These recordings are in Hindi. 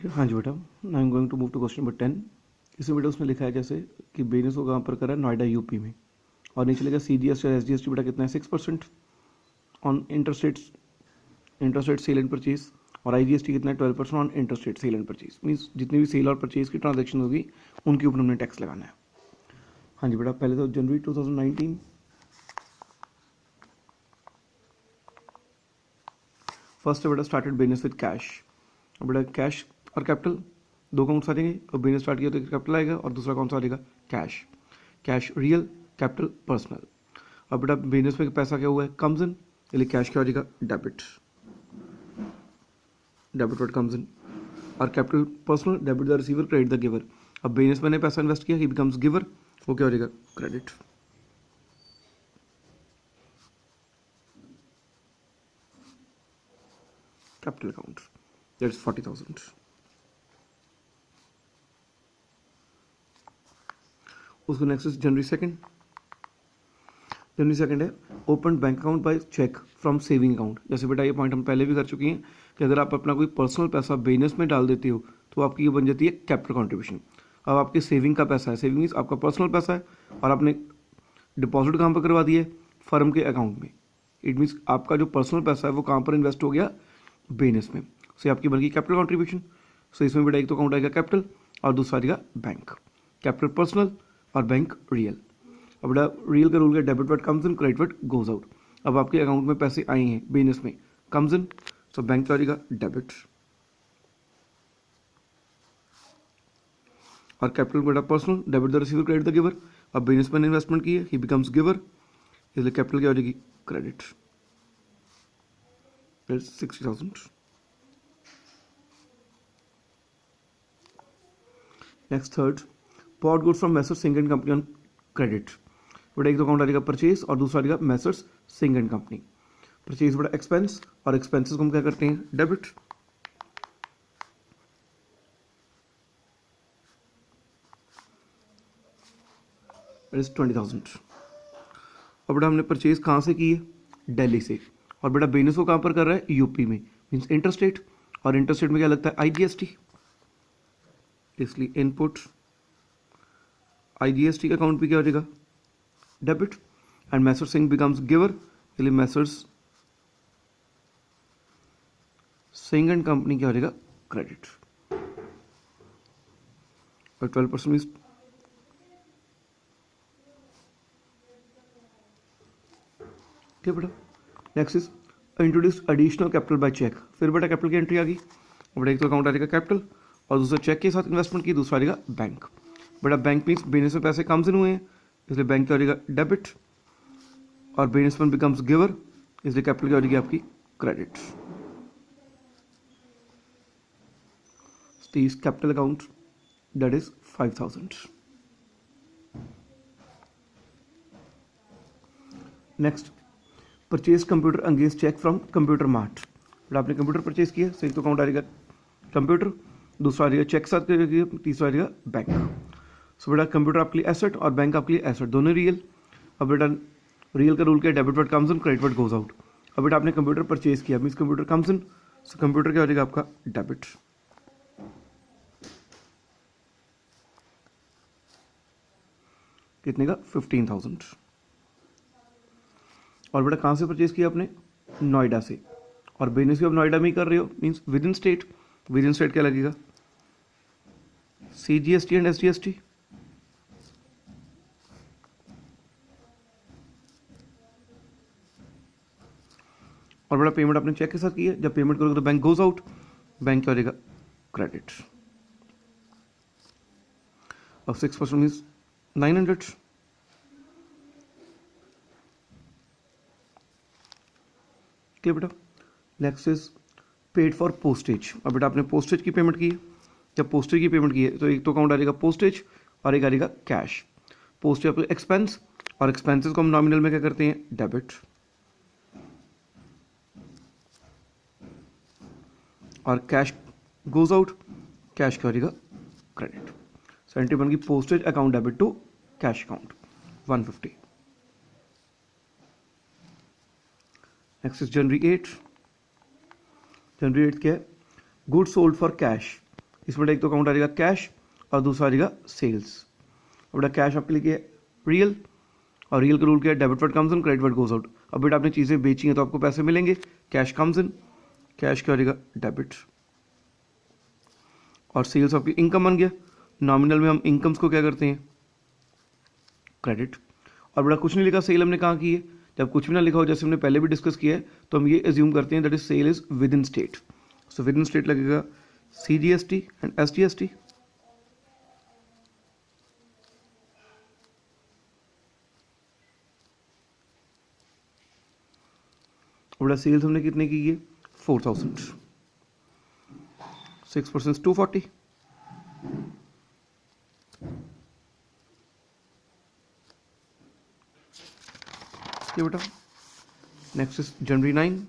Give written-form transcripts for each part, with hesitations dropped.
हाँ जी बेटा, I am going to move to question number 10। इसमें बेटा उसमें लिखा है जैसे कि बिजनेस को कहाँ पर करा है, नोएडा यूपी में, और नीचे लिखा CGST और SGST बेटा कितना है 6% on interstate sale and purchase, और IGST कितना है 12% on interstate sale and purchase. Means जितनी भी सेल और परचेज की ट्रांजेक्शन होगी उनके ऊपर हमने टैक्स लगाना है। हाँ जी बेटा, पहले तो जनवरी 2019 फर्स्ट बेटा स्टार्टेड बिजनेस विद कैश। और बेटा कैश और कैपिटल दो अकाउंट्स आ जाएंगे, और बिजनेस स्टार्ट किया तो कैपिटल आएगा और दूसरा कौन सा आ जाएगा, cash. Cash real, capital personal. अब बेटा बिजनेस में पैसा क्या हुआ है, कम्स इन, इसलिए कैश क्या हो जाएगा, debit. Debit word comes in. और capital personal, debit the receiver, credit the giver. अब बिजनेस में ने पैसा इन्वेस्ट किया, ही बिकम्स गिवर, वो क्या हो जाएगा, credit. Capital account that is 40,000। उसको नेक्स्ट जनवरी सेकेंड है open bank account by cheque from saving account. जैसे बेटा ये पॉइंट हम पहले भी कर चुके हैं कि अगर आप अपना कोई पर्सनल पैसा बिजनेस में डाल देते हो तो आपकी ये बन जाती है कैपिटल कंट्रीब्यूशन। अब आपके सेविंग का पैसा है, सेविंग मीन्स आपका पर्सनल पैसा है, और आपने डिपॉजिट कहाँ पर करवा दिया है, फर्म के अकाउंट में। इट मीन्स आपका जो पर्सनल पैसा है वो कहाँ पर इन्वेस्ट हो गया, बिजनेस में। सो आपकी बन गई कैपिटल कंट्रीब्यूशन। सो इसमें बेटा एक तो अकाउंट आएगा कैपिटल और दूसरा आएगा बैंक। कैपिटल पर्सनल और बैंक रियल। अब बेटा रियल का रूल है debit word comes in, credit word goes out. अब आपके अकाउंट में पैसे आए हैं बिजनेस में, कम्स इन, सो बैंक का रहेगा डेबिट। और कैपिटल बेटा personal, debit the receiver, credit the giver. अब बिजनेस में इन्वेस्टमेंट की है, ही बिकम्स गिवर, इसलिए कैपिटल क्या हो जाएगी, credit. 60,000। Next third, bought goods from Messrs Singh and company on credit. बेटा एक तो अकाउंट आ जाएगा परचेज और दूसरा आ जाएगा Messrs Singh and company. Purchase बेटा एक्सपेंस, और एक्सपेंसेस को हम क्या करते हैं, डेबिट। इज 20,000। और बेटा हमने परचेज कहाँ से की है, दिल्ली से, और बेटा बिजनेस को कहाँ पर कर रहा है, यूपी में, मीन्स इंटरस्टेट। और इंटरस्टेट में क्या लगता है, IGST, इसलिए इनपुट IGST का अकाउंट भी क्या हो जाएगा, debit. And Messrs Singh becomes giver, इसलिए मैसर्स सिंह एंड कंपनी क्या हो जाएगा, क्रेडिट। और 12% मीन्स ठीक है बेटा। Next is introduce additional capital by cheque. फिर बेटा कैपिटल की एंट्री आ गई। बेटा एक तो अकाउंट आ जाएगा कैपिटल और दूसरा चेक के साथ इन्वेस्टमेंट की, दूसरा आ जाएगा बैंक। बेटा बैंक मीन्स बिजनेस में पैसे कम्स इन हुए हैं, इसलिए बैंक क्या हो जाएगा, डेबिट। और बिजनेस में बिकम्स गिवर, इसलिए कैपिटल क्या हो जाएगी आपकी, क्रेडिट। तीस capital account that is 5,000। Next purchase computer against cheque from computer mart. बेटा आपने कंप्यूटर परचेज किया, सही तो अकाउंट आ जाएगा कंप्यूटर, दूसरा आ जाएगा चेक साथ, तीसरा आ जाएगा बैंक। सो बेटा कंप्यूटर आपके लिए एसेट और बैंक आपके लिए एसेट, दोनों रियल। अब बेटा रियल का रूल क्या है, debit word comes in, credit word goes out. अब बेटा आपने कंप्यूटर परचेज किया, means computer comes in, so computer क्या हो जाएगा आपका, डेबिट। कितने का, 15,000। और बेटा कहाँ से परचेज किया आपने, नोएडा से, और बिजनेस भी आप नोएडा में ही कर रहे हो, means with in state. With in state क्या लगेगा, CGST एंड SGST। और बड़ा पेमेंट आपने चेक के साथ की है, जब पेमेंट करोगे तो बैंक गोज आउट, बैंक क्या हो जाएगा, क्रेडिट। अब 6% मीन्स 900। ठीक है बेटा। Next is paid for postage. अब बेटा आपने पोस्टेज की पेमेंट की है, जब पोस्टेज की पेमेंट की है तो एक तो अकाउंट आ जाएगा पोस्टेज और एक आ जाएगा कैश। पोस्टेज आपके एक्सपेंस, और एक्सपेंसेस को हम नॉमिनल में क्या करते हैं, डेबिट। और कैश गोज आउट, कैश क्या हो जाएगा, क्रेडिट। सो एंट्री बन गई postage account debit to cash account 150। Next is January 8 क्या है, गुड सोल्ड फॉर कैश इसमें एक तो अकाउंट आ जाएगा कैश और दूसरा आ जाएगा सेल्स। अब बेटा कैश आपके लिए क्या है, रियल, और रियल का रूल क्या है, debit word comes in credit word goes out. अब बेटा आपने चीज़ें बेची हैं तो आपको पैसे मिलेंगे, कैश कम्स इन, कैश क्या हो जाएगा, डेबिट। और सेल्स आपकी इनकम बन गया, नॉमिनल में हम इनकम्स को क्या करते हैं, क्रेडिट। और बड़ा कुछ नहीं लिखा सेल हमने कहाँ की है, जब कुछ भी ना लिखा हो, जैसे हमने पहले भी डिस्कस किया है, तो हम ये एज्यूम करते हैं that is sale is within state. So within state लगेगा CGST एंड SGST। बड़ा सेल्स हमने कितने की है, 4000, 6% 240, ये बेटा। नेक्स्ट इज जनवरी 9।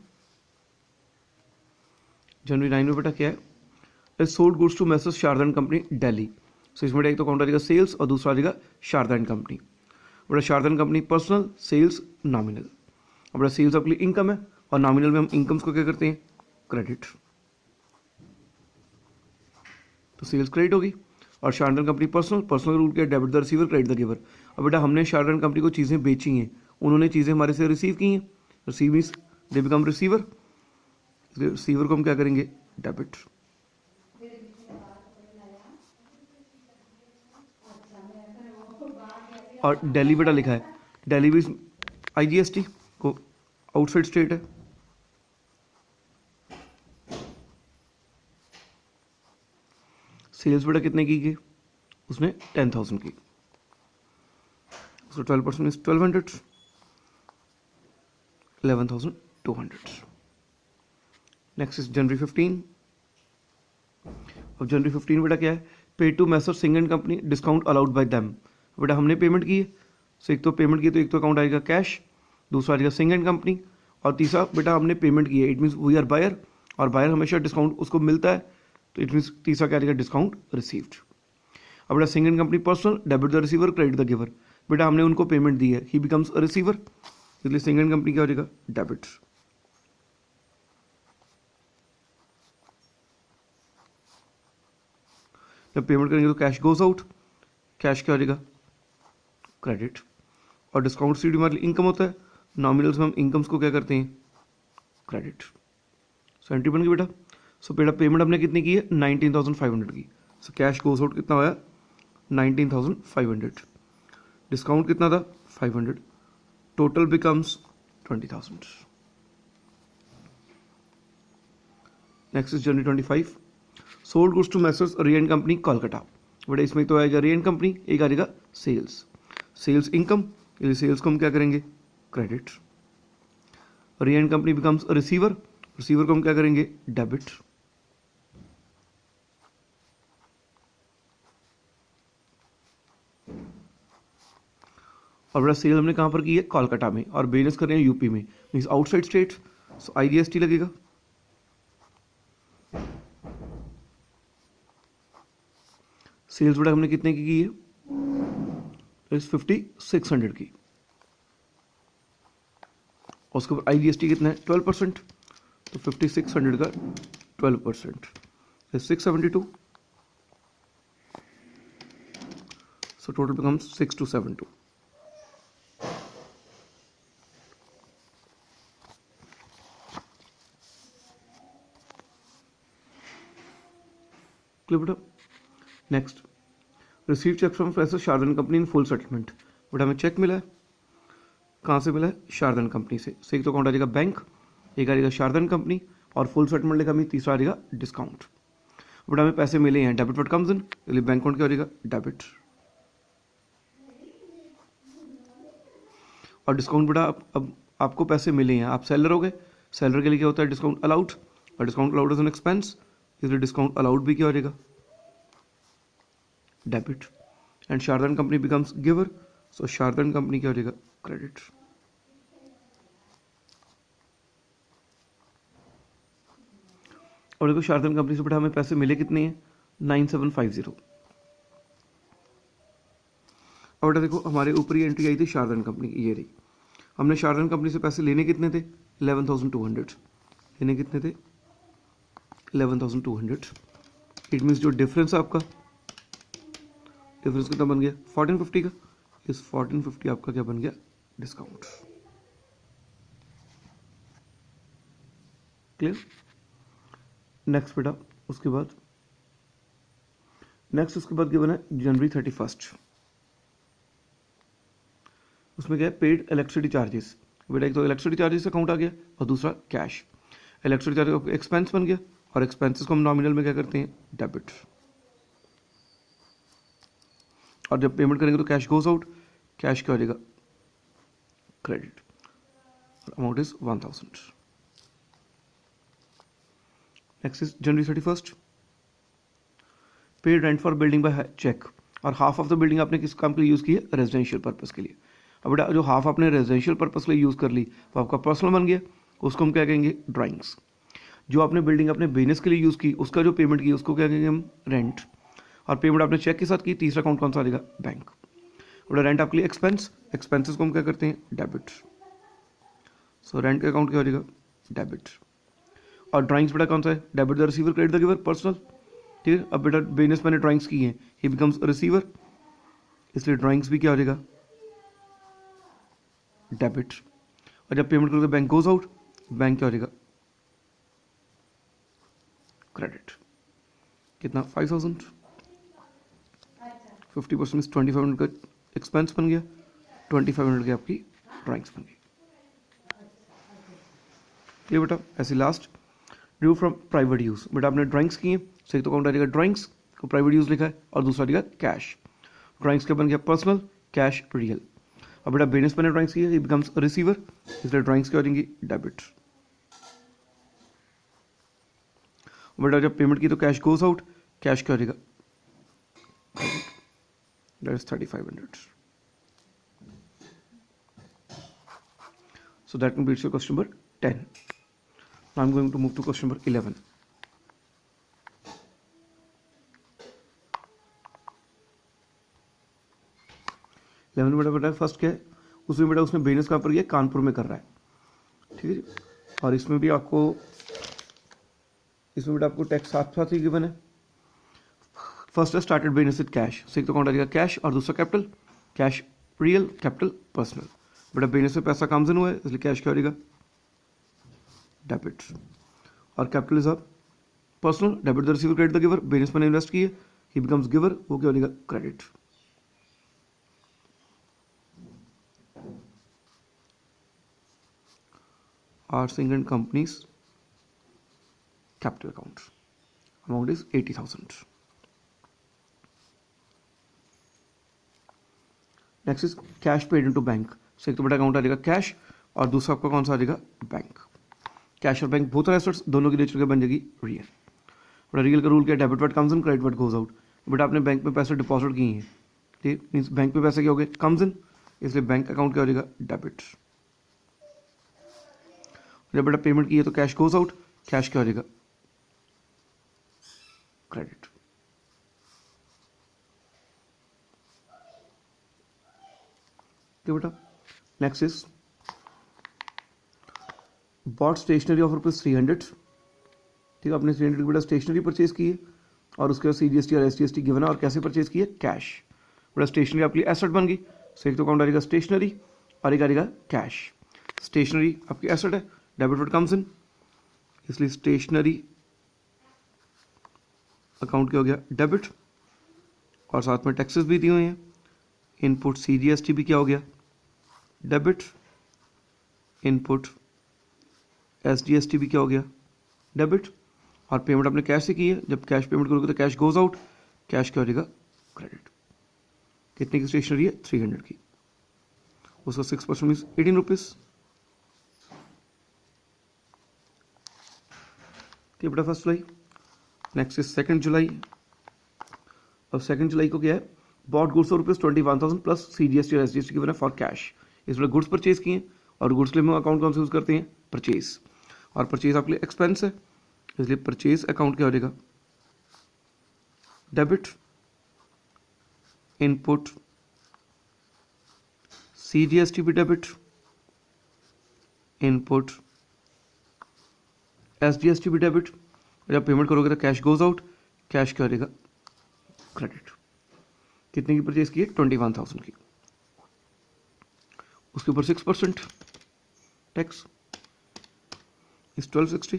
जनवरी 9 में बेटा क्या है, is sold goods to messrs Sharda and company Delhi. So इसमें एक तो काउंट आ जाएगा सेल्स और दूसरा आ जाएगा शारदा एंड कंपनी। बेटा Sharda and company personal, sales nominal. अब बेटा सेल्स आपके लिए इनकम है और नॉमिनल में हम इनकम्स को क्या करते हैं, क्रेडिट। तो सेल्स क्रेडिट होगी। और Sharada and company personal, personal rule क्या है, debit the receiver credit the giver. अब बेटा हमने शारदा एंड कंपनी को चीज़ें बेची हैं, उन्होंने चीज़ें हमारे से रिसीव की हैं, receive means they become receiver, receiver को हम क्या करेंगे, डेबिट। और दिल्ली बेटा लिखा है, दिल्ली भी IGST को आउटसाइड स्टेट है। सेल्स बेटा कितने की गई, उसने 10,000 की, उसको 12% इज 1200, 11,200। नेक्स्ट इज जनवरी 15। अब जनवरी 15 बेटा क्या है, pay to Messrs Singh and company discount allowed by them. बेटा हमने पेमेंट की है, सो एक तो पेमेंट की तो एक तो अकाउंट आएगा कैश, दूसरा आएगा सिंह एंड कंपनी, और तीसरा बेटा हमने पेमेंट की है, it means we are buyer, और बायर हमेशा डिस्काउंट उसको मिलता है, तो इट मीन्स तीसरा क्या आएगा, डिस्काउंट रिसीव्ड। अब बेटा Singh and company personal, debit the receiver credit the giver. बेटा हमने उनको पेमेंट दी है, ही बिकम्स अ रिसीवर, इसलिए सिंह एंड कंपनी क्या हो जाएगा, डेबिट। जब पेमेंट करेंगे तो कैश गोज आउट, कैश क्या हो जाएगा, क्रेडिट। और डिस्काउंट सीडी हमारे लिए इनकम होता है, नॉमिनल्स में हम इनकम्स को क्या करते हैं, क्रेडिट। सो एंट्री बन गई बेटा। सो बेटा पेमेंट हमने कितनी की है, 19,500 की। सो कैश गोज आउट कितना होया, 19,500, डिस्काउंट कितना था, 500, total becomes 20,000। Next is January 25। Sold goods to Messrs Ray and company Kolkata. बेटा इसमें तो आएगा रे एंड कंपनी, एक आ जाएगा सेल्स, सेल्स इनकम, इसलिए सेल्स को हम क्या करेंगे, क्रेडिट। रे and company becomes receiver, receiver को हम क्या करेंगे, डेबिट। और बेटा सेल हमने कहाँ पर की है, कोलकाता में, और बिजनेस कर रहे हैं यूपी में, मीन्स आउटसाइड स्टेट, सो IGST लगेगा। सेल्स बेटा हमने कितने की है, 5600 की, और उसके ऊपर IGST कितना है, 12%, तो 5600 का 12% 672, सो टोटल बिकम्स 6272। क्लियर बेटा। Next, receive cheque from fresher Sharada and company in full settlement. बेटा हमें चेक मिला है, कहाँ से मिला है, शारदा एंड कंपनी से। एक तो अकाउंट आ जाएगा बैंक, एक आ जाएगा शारदा एंड कंपनी, और फुल सेटलमेंट लिखा हमें, तीसरा आ जाएगा डिस्काउंट। बेटा हमें पैसे मिले हैं, डेबिट वर्ड कम्स इन, इसलिए बैंक अकाउंट क्या हो जाएगा, डेबिट। और डिस्काउंट बेटा अब आपको पैसे मिले हैं, आप सेलर हो गए, सेलर के लिए क्या होता है, डिस्काउंट अलाउड, और discount allowed is an expense, इसलिए डिस्काउंट अलाउड भी क्या हो जाएगा, debit. And Sharada and company becomes giver, so Sharada and company क्या हो जाएगा, क्रेडिट। और देखो शारदा एंड कंपनी से बेटा हमें पैसे मिले कितने हैं, 9750। और बेटा देखो हमारे ऊपर ही एंट्री आई थी शारदा एंड कंपनी की, ये रही। हमने शारदा एंड कंपनी से पैसे लेने कितने थे, 11,200, लेने कितने थे, 11,200, इट मीन्स जो डिफरेंस है आपका, डिफरेंस कितना बन गया 1450 का, इस 1450 आपका क्या बन गया डिस्काउंट। क्लियर। नेक्स्ट बेटा उसके बाद क्या बना जनवरी 31। उसमें क्या है पेड इलेक्ट्रिसिटी चार्जेस। बेटा एक तो इलेक्ट्रिसिटी चार्जेस अकाउंट आ गया और दूसरा कैश। इलेक्ट्रिसिटी चार्जेस एक्सपेंस बन गया और एक्सपेंसेस को हम नॉमिनल में क्या करते हैं डेबिट, और जब पेमेंट करेंगे तो कैश गोज आउट, कैश क्या हो जाएगा credit, amount is 1000। Next is January 31 paid rent for building by cheque, और हाफ ऑफ द बिल्डिंग आपने किस काम के लिए यूज़ की है रेजिडेंशियल पर्पस के लिए। अब बेटा जो हाफ आपने रेजिडेंशियल पर्पस के लिए यूज़ कर ली वो आपका पर्सनल बन गया, उसको हम क्या कहेंगे ड्राइंग्स। जो आपने बिल्डिंग अपने बिजनेस के लिए यूज़ की उसका जो पेमेंट की उसको क्या कहेंगे हम रेंट, और पेमेंट आपने चेक के साथ की तीसरा अकाउंट कौन सा आ जाएगा बैंक। बेटा रेंट आपके लिए एक्सपेंस, एक्सपेंसेस को हम क्या करते हैं डेबिट, सो रेंट का अकाउंट क्या हो जाएगा डेबिट। और ड्राइंग्स बेटा कौन सा है debit the receiver credit the giver personal, ठीक है। अब बेटा बिजनेस मैंने ड्राइंग्स की हैं, ही बिकम्स रिसीवर, इसलिए ड्राइंग्स भी क्या हो जाएगा डेबिट। और जब पेमेंट करोगे बैंक गोज आउट, बैंक क्या हो जाएगा क्रेडिट। कितना 5000, 50% मीन्स 2500 का एक्सपेंस बन गया, 2500 की आपकी ड्राइंग्स बन गई। ये बेटा ऐसे last due from private use, बेटा आपने ड्राइंग्स की हैं, सही तो अकाउंट आ जाएगा ड्राइंग्स को प्राइवेट यूज़ लिखा है, और दूसरा दिया कैश। ड्राइंग्स क्या बन गया पर्सनल, कैश रियल। अब बेटा बिजनेस मैंने ड्राइंग्स की है, बिकम्स रिसीवर, इसलिए ड्राइंग्स क्या हो जाएंगी डेबिट। बेटा जब पेमेंट की तो कैश गोज आउट, कैश क्या हो जाएगा that is 3500। So that completes your question number 10. Now I'm going to move to question number 11. 11 बेटा बेटा फर्स्ट क्या है उसमें बेटा उसने बिजनेस कहाँ पर किया कानपुर में कर रहा है, ठीक है जी। और इसमें भी आपको बेटा आपको टैक्स साथ ही गिवन है। फर्स्ट है स्टार्टेड बिजनेस विद कैश, सही तो कौन आ जाएगा कैश, और दूसरा capital, cash real capital personal. बेटा बिजनेस में पैसा कम हुआ है इसलिए कैश क्या हो जाएगा डेबिट, और capital is up personal, debit the receiver credit the giver, business मैंने इन्वेस्ट की है ही बिकम्स गिवर, वो क्या हो जाएगा credit. R Singh and company's capital account amount is 80,000। Next is cash paid into bank, so एक तो बड़ा अकाउंट आ जाएगा कैश और दूसरा आपका कौन सा आ जाएगा बैंक। कैश और बैंक बोथ आर एसेट्स, दोनों की नेचर क्या बन जाएगी रियल। बड़ा रियल का रूल क्या debit word comes in credit word goes out. बेटा आपने बैंक में पैसे डिपॉजिट किए हैं, ठीक मीन्स बैंक में पैसे क्या हो गए कम्स इन, इसलिए बैंक अकाउंट क्या हो जाएगा डेबिट। जब बेटा पेमेंट की है तो कैश गोज आउट, कैश क्या हो जाएगा क्रेडिट। ठीक बेटा next is bought stationery of rupees 300, ठीक है आपने 300 की बेटा स्टेशनरी परचेज की है और उसके बाद CGST और SGST गिवन है, और कैसे परचेज की है कैश। बेटा स्टेशनरी आपकी एसेट बन गई, सो एक तो अकाउंट आ जाएगा स्टेशनरी और एक आ जाएगा कैश। स्टेशनरी आपकी एसेट है, डेबिट वर्ड कम्स इन, इसलिए स्टेशनरी अकाउंट क्या हो गया डेबिट, और साथ में टैक्सेस भी दिए हुए हैं, इनपुट CGST भी क्या हो गया डेबिट, इनपुट SGST भी क्या हो गया डेबिट, और पेमेंट आपने कैश से की है, जब कैश पेमेंट करोगे तो कैश गोज आउट, कैश क्या हो जाएगा क्रेडिट। कितने की स्टेशनरी है 300 की, उसका 6% मीन्स 18 रुपीज। ठीक बेटा फर्स्ट जुलाई। नेक्स्ट इज 2 जुलाई। अब 2 जुलाई को क्या है बॉट गुड्स और रुपीज 21,000 प्लस CGST और SGST गिवन है फॉर कैश। इसमें गुड्स परचेज किए और गुड्स के लिए हम अकाउंट कौन से यूज करते हैं परचेज, और परचेज आपके लिए एक्सपेंस है इसलिए परचेज अकाउंट क्या हो जाएगा डेबिट, इनपुट CGST भी डेबिट, इनपुट SGST भी डेबिट। जब पेमेंट करोगे तो कैश गोज आउट, कैश क्या हो जाएगा, क्रेडिट। कितने की परचेज की है, 21,000 की। उसके ऊपर 6% टैक्स इज 1260।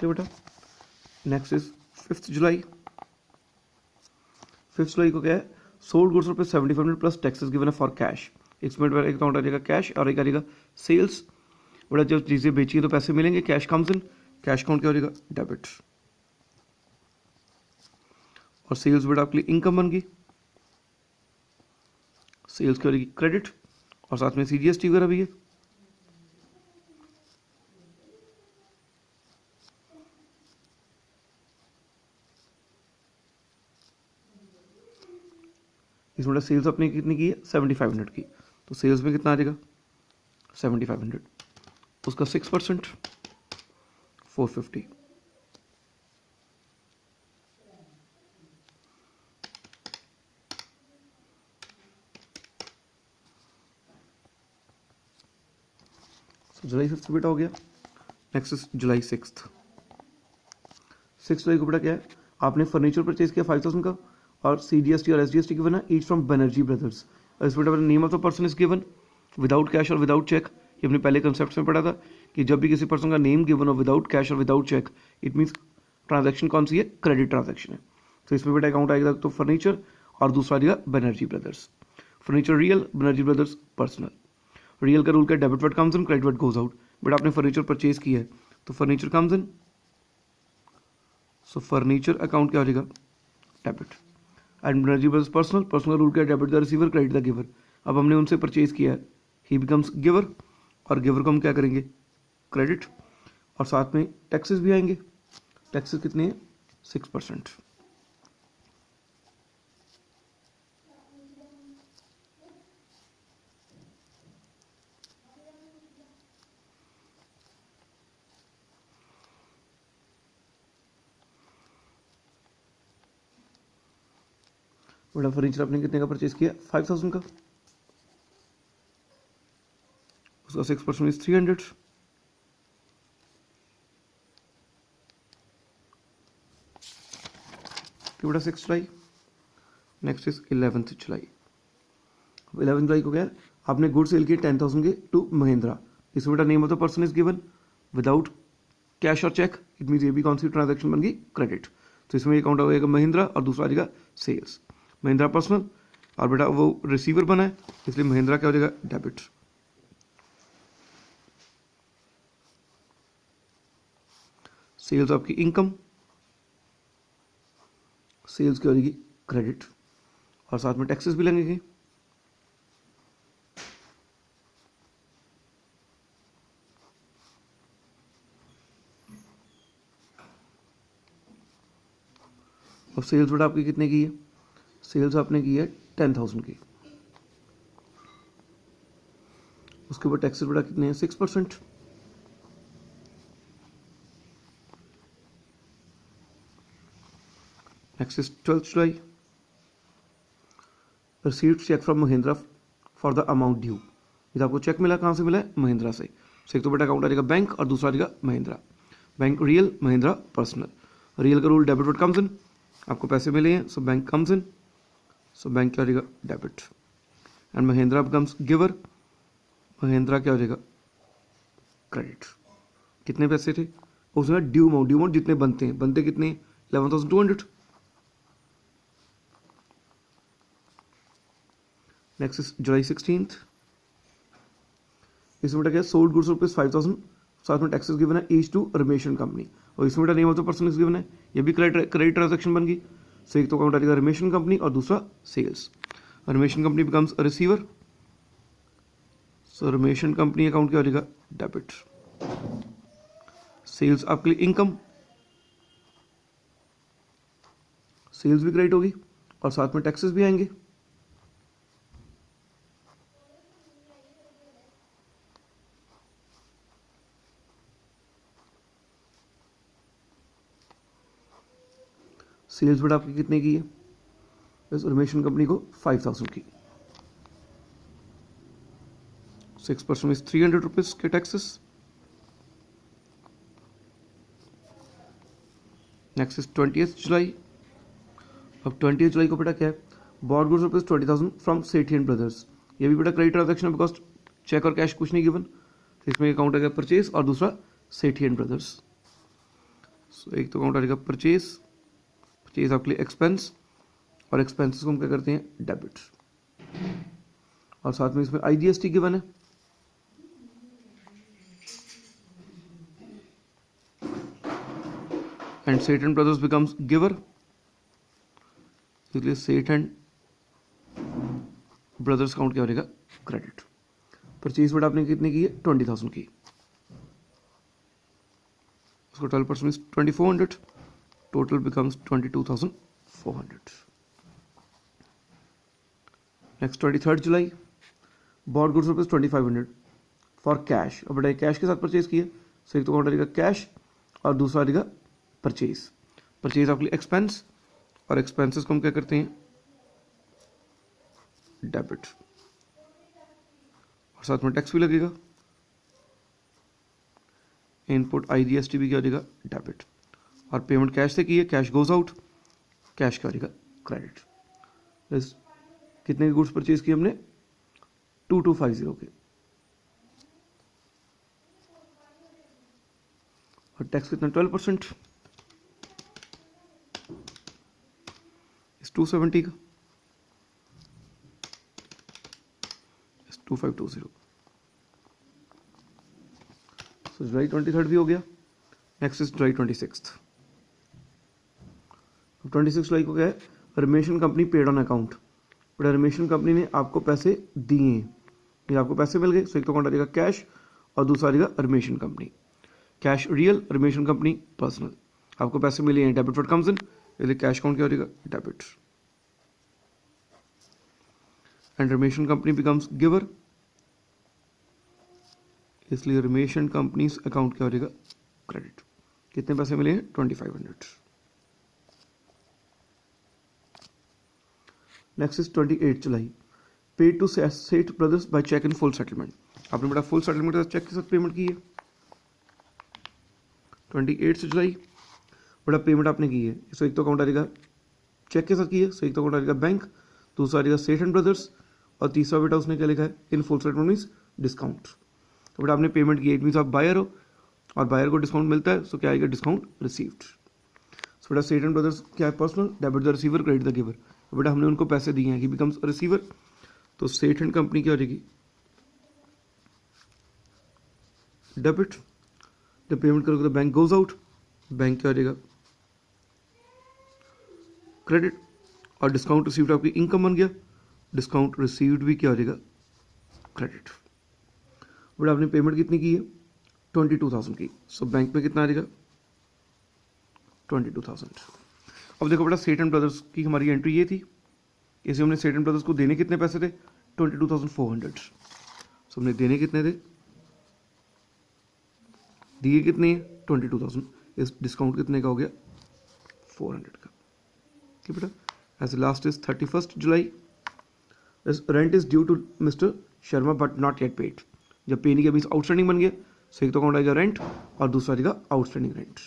ठीक बेटा। नेक्स्ट इज 5 जुलाई। 5 जुलाई को क्या है, सोल्ड गुड्स रुपये 7500 प्लस टैक्सेस गिवन है फॉर कैश। इसमें एक अकाउंट आ जाएगा कैश और एक आ जाएगा सेल्स। बेटा जब चीज़ें बेची तो पैसे मिलेंगे, cash comes in, cash account क्या हो जाएगा, डेबिट। और सेल्स बेटा आपके लिए इनकम बन गई, सेल्स क्या हो जाएगी, क्रेडिट। और साथ में CGST वगैरह भी है। इसमें सेल्स अपने कितनी की है, 7500 की। तो सेल्स में कितना आ जाएगा, 7500, उसका 6% 450। जुलाई 5 बेटा हो गया। Next is July 6। 6 जुलाई को बेटा क्या है, आपने फर्नीचर परचेज किया 5000 का और CGST और SGST गिवन है ईच फ्रॉम बनर्जी ब्रदर्स। इस बेटा name of the person is given without cash और विदाउट चेक। ये अपने पहले कंसेप्ट में पढ़ा था कि जब भी किसी पर्सन का नेम गिवन हो विदाउट कैश और without cheque, it means transaction कौन सी है, क्रेडिट ट्रांजैक्शन है। तो इसमें बेटा अकाउंट आएगा तो फर्नीचर और दूसरा आएगा Banerjee Brothers. Furniture real, Banerjee Brothers personal. Real का रूल क्या, debit word comes in, credit word goes out. बेटा आपने फर्नीचर परचेज किया है तो furniture comes in, so furniture account क्या हो जाएगा, debit. And Banerjee Brothers personal, personal rule क्या, debit the receiver, credit the giver. अब हमने उनसे परचेज किया है, ही बिकम्स गिवर, और गिवर को हम क्या करेंगे, क्रेडिट। और साथ में टैक्सेस भी आएंगे। टैक्सेस कितने हैं, 6%। बड़ा फर्नीचर आपने कितने का परचेज किया, 5000 का, उसका 6% इज 300। बेटा 6 जुलाई। नेक्स्ट इज 11 जुलाई। 11 जुलाई को क्या है, आपने गुड सेल किए 10,000 के टू महिंद्रा। इसमें बेटा name of the person is given without cash और चेक, इट मीन ये भी कौन सी ट्रांजैक्शन बन गई, क्रेडिट। तो इसमें अकाउंट हो जाएगा महिंद्रा और दूसरा आ जाएगा सेल्स। महिंद्रा पर्सनल और बेटा वो रिसीवर बना है इसलिए महिंद्रा क्या हो जाएगा, डेबिट। सेल्स आपकी इनकम, सेल्स क्या हो जाएगी, क्रेडिट। और साथ में टैक्सेस भी लगेंगे। और सेल्स बेटा आपकी कितने की है, सेल्स आपने की है 10,000 की। उसके ऊपर टैक्सेस बेटा कितने हैं, 6%। Next is 12 July. Received cheque from Mahindra for the amount due. ये आपको चेक मिला, कहाँ से मिला है, महिंद्रा से। एक तो बेटा अकाउंट आ जाएगा बैंक और दूसरा आ जाएगा Mahindra. Bank real, Mahindra personal. Real का rule debit word comes in, आपको पैसे मिले हैं so bank comes in, so bank क्या हो जाएगा, debit. And Mahindra becomes giver, Mahindra क्या हो जाएगा, क्रेडिट। कितने पैसे थे, उसमें ड्यू अमाउंट, ड्यू अमाउंट जितने बनते हैं, बनते कितने, 11,200। Next is July 16। इसमें बेटा क्या है, सोल्ड गुड्स रुपीज 5,000, साथ में टैक्सेस गिवन है ईच टू रमेशन कंपनी। और इसमें बेटा name of the person is given है, ये भी क्रेडिट ट्रांजैक्शन बन गई। सो एक तो अकाउंट आ जाएगा रमेशन कंपनी और दूसरा sales. Ramesan company becomes a receiver, so Ramesan company account क्या हो जाएगा, डेबिट। सेल्स आपके लिए इनकम, सेल्स भी क्रेडिट होगी और साथ में टैक्सेस भी आएंगे। सेल्स बेटा आपकी कितने की है, इस रमेशन कंपनी को 5,000 की। 6% is 300 rupees के taxes. Next is 20th July. अब 20th जुलाई को बेटा क्या है, bought goods rupees 20,000 from Sethi and brothers. ये भी बेटा क्रेडिट ट्रांजेक्शन है बिकॉज चेक और कैश कुछ नहीं गिवन, तो इसमें अकाउंट आएगा परचेज और दूसरा सेठी एंड ब्रदर्स. सो एक तो अकाउंट आएगा परचेज, परचेज आपके लिए एक्सपेंस, और एक्सपेंसेस को हम क्या करते हैं डेबिट, और साथ में इसमें IGST गिवन है. एंड सेठ एंड ब्रदर्स बिकम्स गिवर, इसलिए सेठ एंड ब्रदर्स अकाउंट क्या हो जाएगा क्रेडिट. परचेज बेटा आपने कितनी की है 20,000 की, उसको 12% is 2,400, total becomes 22,400. Next 23rd July, bought goods rupees 2,500 for cash. अब बेटा कैश के साथ परचेज किया, सो एक तो अकाउंट आएगा कैश और दूसरा आएगा परचेज. परचेज आपके लिए एक्सपेंस, और एक्सपेंसेस को हम क्या करते हैं डेबिट, और साथ में टैक्स भी लगेगा. इनपुट IGST भी क्या हो जाएगा डेबिट, और पेमेंट कैश से की है, कैश गोज आउट, कैश क्या हो जाएगा क्रेडिट. कितने गुड्स परचेज किए हमने 2250 के, और टैक्स कितना 12%, इस 270 का 2520. सो जुलाई 23rd भी हो गया. Next is July 26th. 26 जुलाई को क्या है, Rameshan company paid on account. But Rameshan company ने आपको पैसे दिए हैं, ये आपको पैसे मिल गए, सो एक तो अकाउंट आ जाएगा कैश और दूसरा आ जाएगा Rameshan company. Cash real, Rameshan company personal. आपको पैसे मिले हैं, डेबिट व्हाट कम्स इन, इसलिए कैश अकाउंट क्या हो जाएगा debit, and Rameshan company becomes giver, इसलिए रमेशन कंपनीज अकाउंट क्या हो जाएगा क्रेडिट. कितने पैसे मिले हैं 2,500. Next is 28 July, paid to Seth Brothers by cheque in full settlement. आपने बेटा फुल सेटलमेंट के साथ चेक के साथ पेमेंट की है 28 जुलाई. बड़ा पेमेंट आपने की है, इसको एक तो अकाउंट आ जाएगा चेक के साथ की है, सो एक तो अकाउंट आ जाएगा बैंक, दूसरा आ जाएगा सेठ एंड ब्रदर्स, और तीसरा बेटा उसने क्या लिखा है इन फुल सेटलमेंट मीन्स डिस्काउंट. तो बेटा आपने पेमेंट की, इट मीन्स आप बायर हो और बायर को डिस्काउंट मिलता है, सो क्या आएगा डिस्काउंट रिसीव्ड. सो बेटा सेठ एंड ब्रदर्स क्या है personal, debit the receiver credit the giver. बेटा हमने उनको पैसे दिए हैं, ही बिकम्स रिसीवर, तो सेठ एंड कंपनी क्या हो जाएगी डेबिट. जब पेमेंट करोगे तो बैंक गोज आउट, बैंक क्या हो जाएगा क्रेडिट, और डिस्काउंट रिसीव्ड आपकी इनकम बन गया, डिस्काउंट रिसीव्ड भी क्या हो जाएगा क्रेडिट. बट आपने पेमेंट कितनी की है 22,000 की, सो बैंक में कितना आ जाएगा 22,000. अब देखो बेटा सेठ एंड ब्रदर्स की हमारी एंट्री ये थी, इसे हमने सेठ एंड ब्रदर्स को देने कितने पैसे थे 22,400. सो हमने देने कितने थे, दिए कितने 22,000, इस डिस्काउंट कितने का हो गया 400 का. ठीक बेटा. As last is 31st July, rent is due to mister Sharma but not yet paid. जब पे नहीं किया मीन्स आउटस्टैंडिंग बन गया, सो एक तो अकाउंट आएगा रेंट और दूसरा आएगा आउटस्टैंडिंग रेंट.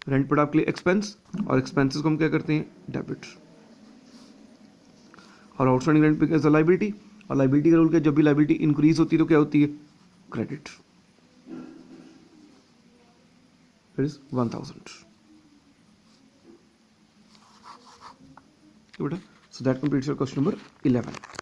रेंट पर आपके लिए एक्सपेंस, और एक्सपेंसेस को हम क्या करते हैं डेबिट, और आउटस्टैंडिंग रेंट पे एज अ लाइबिलिटी, और लाइबिलिटी का रूल क्या, जब भी लाइबिलिटी इंक्रीज होती है तो क्या होती है क्रेडिट. It is 1,000. बेटा so that completes your question number 11.